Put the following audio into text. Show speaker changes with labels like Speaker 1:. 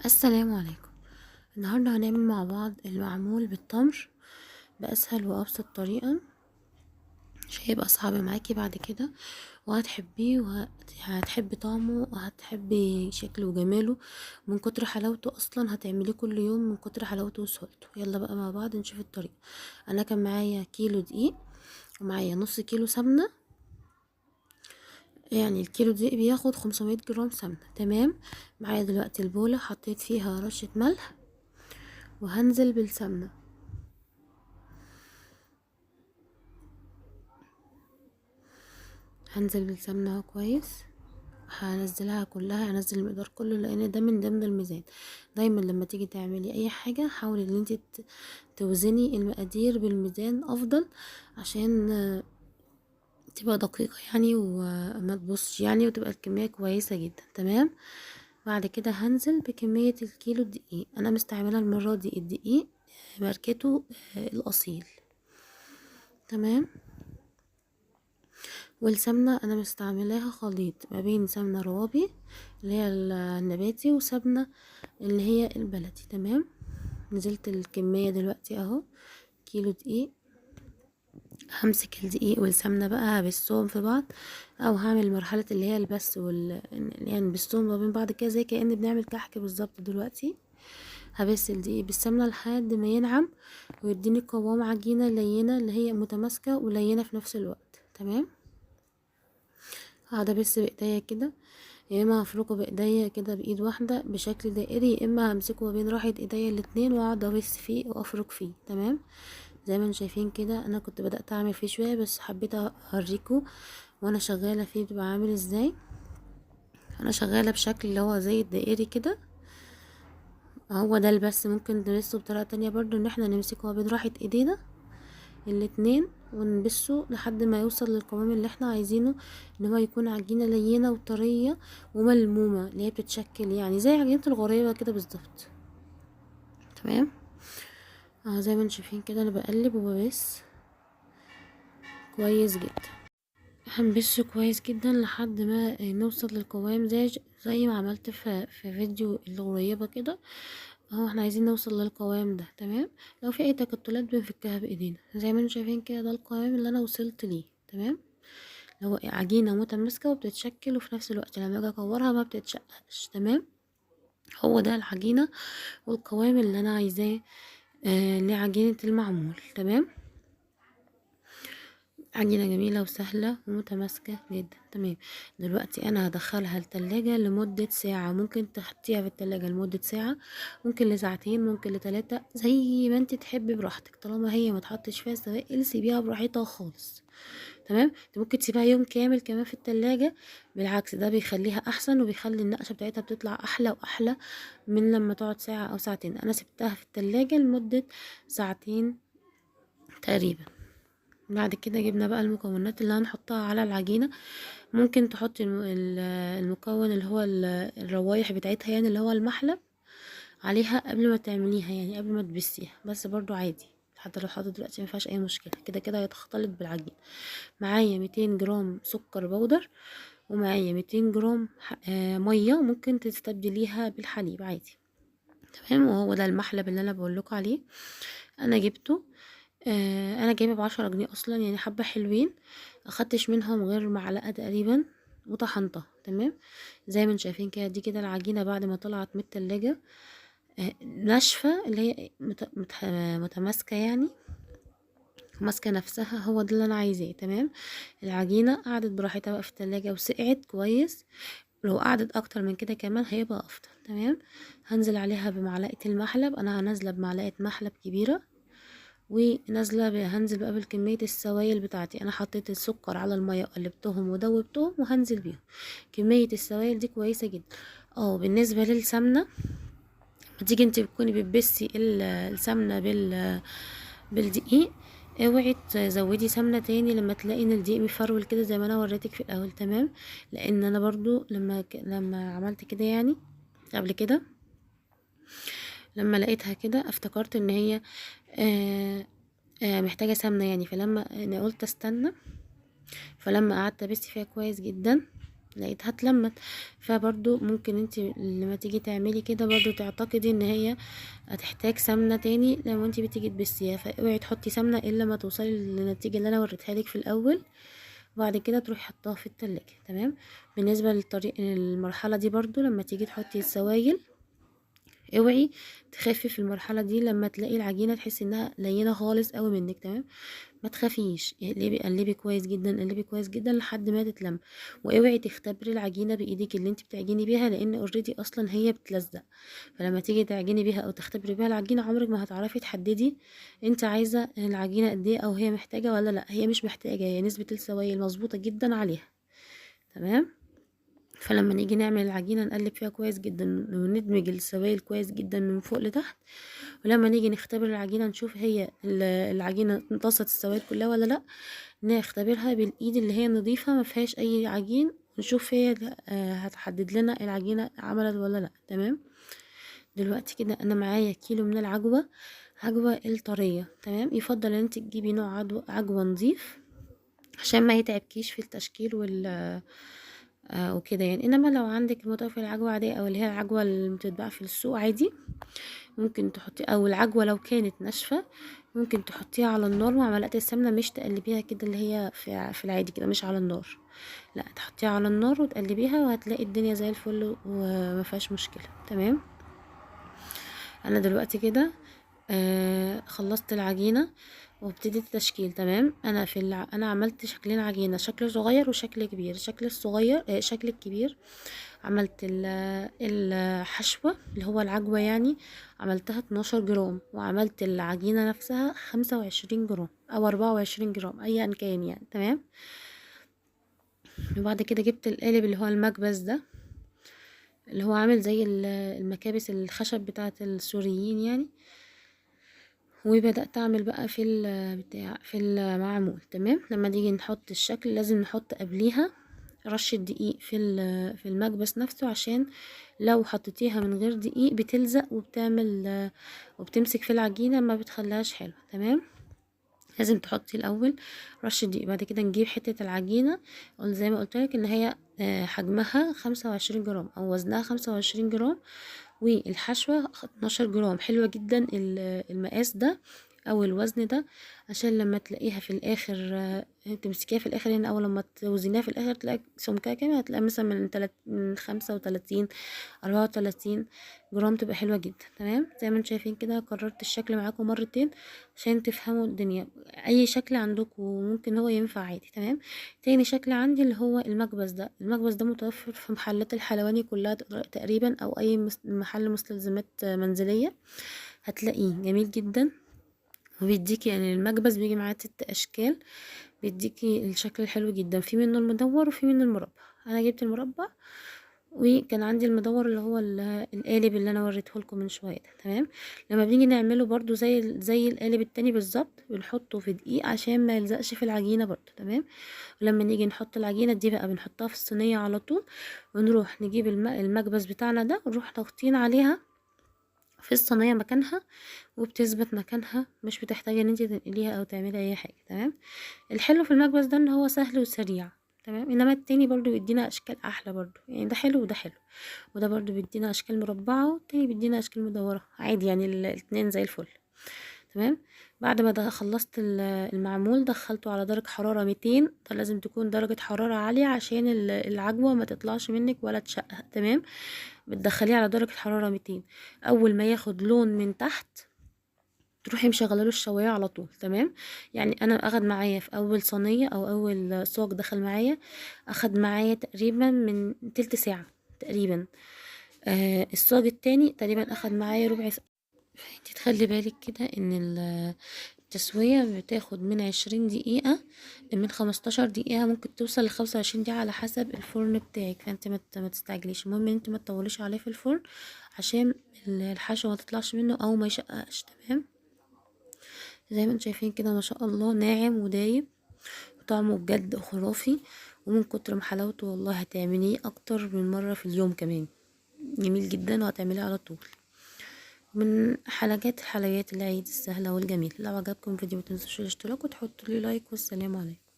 Speaker 1: السلام عليكم. النهاردة هنعمل مع بعض المعمول بالتمر بأسهل وأبسط طريقة، مش هيبقى صعب معاكي بعد كده، وهتحبيه وهتحبي طعمه وهتحبي شكله وجماله من كتر حلاوته. أصلا هتعمليه كل يوم من كتر حلاوته وسهولته. يلا بقى مع بعض نشوف الطريقة. أنا كان معايا كيلو دقيق ومعايا نص كيلو سمنة، يعني الكيلو دقيق بياخد 500 جرام سمنة. تمام. معايا دلوقتي البولة حطيت فيها رشة ملح وهنزل بالسمنة. هنزل بالسمنة اهو كويس، هنزلها كلها، هنزل المقدار كله لان ده من ضمن الميزان. دايما لما تيجي تعملي اي حاجة حاولي ان انت توزني المقادير بالميزان افضل، عشان تبقى دقيقة يعني وما تبصش يعني، وتبقى الكمية كويسة جدا. تمام. بعد كده هنزل بكمية الكيلو الدقيق. انا مستعملة المرة دي الدقيق ماركته الاصيل. تمام. والسمنة انا مستعملاها خليط ما بين سمنة روابي اللي هي النباتي وسمنة اللي هي البلدي. تمام. نزلت الكمية دلوقتي اهو، كيلو دقيق. همسك الدقيق والسمنة بقى هبسهم في بعض، او هعمل مرحلة اللي هي البس يعني نبسهم ما بين بعض كده زي كأن بنعمل كحك بالظبط. دلوقتي هبس الدقيق بالسمنة لحد ما ينعم ويديني قوام عجينة لينة اللي هي متماسكة ولينة في نفس الوقت. تمام. هقعد ابس بايديا كده، يا اما هفركه بايديا كده بايد واحده بشكل دائري، يا اما همسكه ما بين راحة ايديا الاتنين واقعد ابس فيه وافرك فيه. تمام. زي ما انتم شايفين كده، انا كنت بدأت اعمل فيه شويه بس حبيت اوريكم وانا شغاله فيه بيبقى عامل ازاي. انا شغاله بشكل اللي هو زي الدائري كده. هو ده البس. ممكن نبسه بطريقه تانية برضو، ان احنا نمسكه ما بين راحة ايدينا الاتنين ونبسه لحد ما يوصل للقوام اللي احنا عايزينه، ان هو يكون عجينة لينة وطرية وملمومة اللي هي بتتشكل يعني زي عجينة الغريبة كده بالظبط. تمام. زي ما انتم شايفين كده انا بقلب وببس كويس جدا. هنبشه كويس جدا لحد ما نوصل للقوام زي ما عملت في فيديو الغريبة كده. اهو احنا عايزين نوصل للقوام ده. تمام. لو في اي تكتلات بنفكها بايدينا زي ما انتم شايفين كده. ده القوام اللي انا وصلت ليه. تمام. هو عجينة متماسكة وبتتشكل وفي نفس الوقت لما اجي اكورها ما بتتشققش. تمام. هو ده العجينة والقوام اللي انا عايزاه لعجينة المعمول. تمام. عجينة جميلة وسهلة ومتماسكة جدا. تمام. دلوقتي انا هدخلها التلاجة لمدة ساعة. ممكن تحطيها في التلاجة لمدة ساعة، ممكن لساعتين، ممكن لتلاتة، زي ما انت تحبي براحتك. طالما هي ما تحطش فيها سوائل سيبيها براحتها خالص. تمام. انت ممكن تسيبها يوم كامل كمان في التلاجة، بالعكس ده بيخليها احسن وبيخلي النقشة بتاعتها بتطلع احلى واحلى من لما تقعد ساعة او ساعتين. انا سبتها في التلاجة لمدة ساعتين تقريبا. بعد كده جبنا بقى المكونات اللي هنحطها على العجينة. ممكن تحطي المكون اللي هو الروايح بتاعتها، يعني اللي هو المحلب عليها قبل ما تعمليها، يعني قبل ما تبسيها، بس برضو عادي حتى لو حطيت دلوقتي مفيهاش اي مشكله. كده كده هيتختلط بالعجين. معايا 200 جرام سكر بودر، ومعايا 200 جرام ميه، ممكن تستبدليها بالحليب عادي. تمام. وهو ده المحلب اللي انا بقول لكم عليه. انا جبته، انا جايبه ب10 جنيه اصلا، يعني حبه حلوين. اخدتش منهم غير معلقه تقريبا وطحنتها. تمام. زي ما انتم شايفين كده، دي كده العجينه بعد ما طلعت من التلاجة ناشفة، اللي هي متماسكة يعني، ماسكة نفسها. هو ده اللي انا عايزاه. تمام. العجينة قعدت براحتها بقى في التلاجة وسقعت كويس. لو قعدت اكتر من كده كمان هيبقى افضل. تمام. هنزل عليها بمعلقة المحلب. انا هنزله بمعلقة محلب كبيرة، ونازله هنزل بقى بالكميه السوائل بتاعتي. انا حطيت السكر على الميه وقلبتهم ودوبتهم وهنزل بيهم. كميه السوائل دي كويسه جدا. بالنسبه للسمنه، تيجي انت بتكوني بتبسي السمنه بالدقيق، اوعي تزودي سمنه تاني لما تلاقي ان الدقيق مفرول كده زي ما انا وريتك في الاول. تمام. لان انا برضو لما عملت كده يعني قبل كده، لما لقيتها كده افتكرت ان هي آه محتاجة سمنة يعني. فلما انا قلت استنى، فلما قعدت ابس فيها كويس جدا لقيتها اتلمت. فبرضو ممكن انت لما تيجي تعملي كده برضو تعتقدي ان هي هتحتاج سمنة تاني لما انت بتيجي تبسيها، فاوعي تحطي سمنة الا ما توصلي للنتيجة اللي انا وريتها لك في الاول، وبعد كده تروحي حطاها في التلاجة. تمام. بالنسبة للطريق المرحلة دي برضو لما تيجي تحطي السوائل، اوعي تخافي في المرحله دي لما تلاقي العجينه تحسي انها لينه خالص قوي منك. تمام. ما تخافيش، قلبي كويس جدا، قلبي كويس جدا لحد ما تتلم. واوعي تختبري العجينه بايدك اللي انت بتعجني بيها، لان اوريدي اصلا هي بتلزق. فلما تيجي تعجني بيها او تختبري بيها العجينه، عمرك ما هتعرفي تحددي انت عايزه العجينه قد ايه، او هي محتاجه ولا لا. هي مش محتاجه، هي نسبه السوائل مظبوطه جدا عليها. تمام. فلما نيجي نعمل العجينة نقلب فيها كويس جدا وندمج السوائل كويس جدا من فوق لتحت، ولما نيجي نختبر العجينة نشوف هي العجينة امتصت السوائل كلها ولا لا، نختبرها بالايد اللي هي نظيفة ما فيهاش اي عجين، نشوف هي هتحدد لنا العجينة عملت ولا لا. تمام. دلوقتي كده انا معايا كيلو من عجوة الطرية. تمام. يفضل ان انت تجيبي نوع عجوة نظيف عشان ما يتعبكيش في التشكيل وكده يعني. انما لو عندك المطافي العجوة عادية او اللي هي العجوة اللي بتتباع في السوق عادي، ممكن تحطي، او العجوة لو كانت ناشفة ممكن تحطيها على النار مع معلقة السمنة، مش تقلبيها كده اللي هي في العادي كده، مش على النار، لا تحطيها على النار وتقلبيها وهتلاقي الدنيا زي الفل وما فيهاش مشكلة. تمام. انا دلوقتي كده خلصت العجينة وابتديت التشكيل. تمام. انا عملت شكلين عجينة، شكل صغير وشكل كبير. شكل الصغير شكل الكبير عملت الحشوة اللي هو العجوة يعني، عملتها 12 جرام، وعملت العجينة نفسها 25 جرام او 24 جرام ايا كان يعني. تمام. وبعد كده جبت القالب اللي هو المكبس ده، اللي هو عامل زي المكابس الخشب بتاعة السوريين يعني، وبدأت اعمل بقى في المعمول. تمام. لما نيجي نحط الشكل لازم نحط قبليها رشة دقيق في المكبس نفسه، عشان لو حطيتيها من غير دقيق بتلزق وبتمسك في العجينة ما بتخليهاش حلوة. تمام. لازم تحطي الاول رشة دقيق. بعد كده نجيب حتة العجينة، زي ما قلت لك ان هي حجمها 25 جرام او وزنها 25 جرام، والحشوة 12 جرام. حلوة جدا المقاس ده او الوزن ده، عشان لما تلاقيها في الاخر تمسكيها في الاخر هنا، او لما توزنيها في الاخر تلاقي سمكها كام، هتلاقي مثلا من 35 34 جرام، تبقى حلوة جدا. تمام. زي ما انتم شايفين كده كررت الشكل معاكم مرتين عشان تفهموا الدنيا. اي شكل عندكم ممكن هو ينفع عادي. تمام. تاني شكل عندي اللي هو المكبس ده متوفر في محلات الحلواني كلها تقريبا، او اي محل مستلزمات منزلية هتلاقيه جميل جدا، وبيديكي يعني المكبس بيجي معاه 6 اشكال، بيديكي الشكل الحلو جدا. في منه المدور وفي منه المربع. انا جبت المربع، وكان عندي المدور اللي هو القالب اللي انا وريته لكم من شويه ده. تمام. لما بنيجي نعمله برضو زي القالب التاني بالظبط، بنحطه في دقيق عشان ما يلزقش في العجينه برضو. تمام. ولما نيجي نحط العجينه دي بقى بنحطها في الصينيه على طول، ونروح نجيب المكبس بتاعنا ده ونروح ضاغطين عليها في الصينيه مكانها، وبتثبت مكانها، مش بتحتاجي ان انت تنقليها او تعملي اي حاجه. تمام. الحلو في المكبس ده ان هو سهل وسريع. تمام. انما التاني برضو بيدينا اشكال احلى برضو يعني، ده حلو وده حلو، وده برضو بيدينا اشكال مربعه والتاني بيدينا اشكال مدوره عادي يعني، الاتنين زي الفل. تمام. بعد ما خلصت المعمول دخلته على درجة حرارة 200. ده لازم تكون درجة حرارة عالية عشان العجوة ما تطلعش منك ولا تشقق. تمام. بتدخليه على درجة حرارة 200. اول ما ياخد لون من تحت تروحي مشغله له الشوايه على طول. تمام. يعني انا اخد معايا في اول صينيه او اول صاج دخل معايا، اخد معايا تقريبا من تلت ساعه تقريبا. الصاج التاني تقريبا اخد معايا ربع ساعه. فانت تخلي بالك كده ان التسويه بتاخد من 20 دقيقه، من 15 دقيقه، ممكن توصل ل25 دقيقه على حسب الفرن بتاعك. فانت ما تستعجليش، المهم ان انت ما تطوليش عليه في الفرن عشان الحشوه ما تطلعش منه او ما يشققش. تمام. زي ما انتم شايفين كده ما شاء الله ناعم ودايب، وطعمه بجد خرافي، ومن كتر ما حلاوته والله هتعمليه اكتر من مرة في اليوم كمان. جميل جدا وهتعمليه على طول. من حلقات العيد السهلة والجميل. لو عجبكم الفيديو متنسوش الاشتراك وتحطوا لي لايك، والسلام عليكم.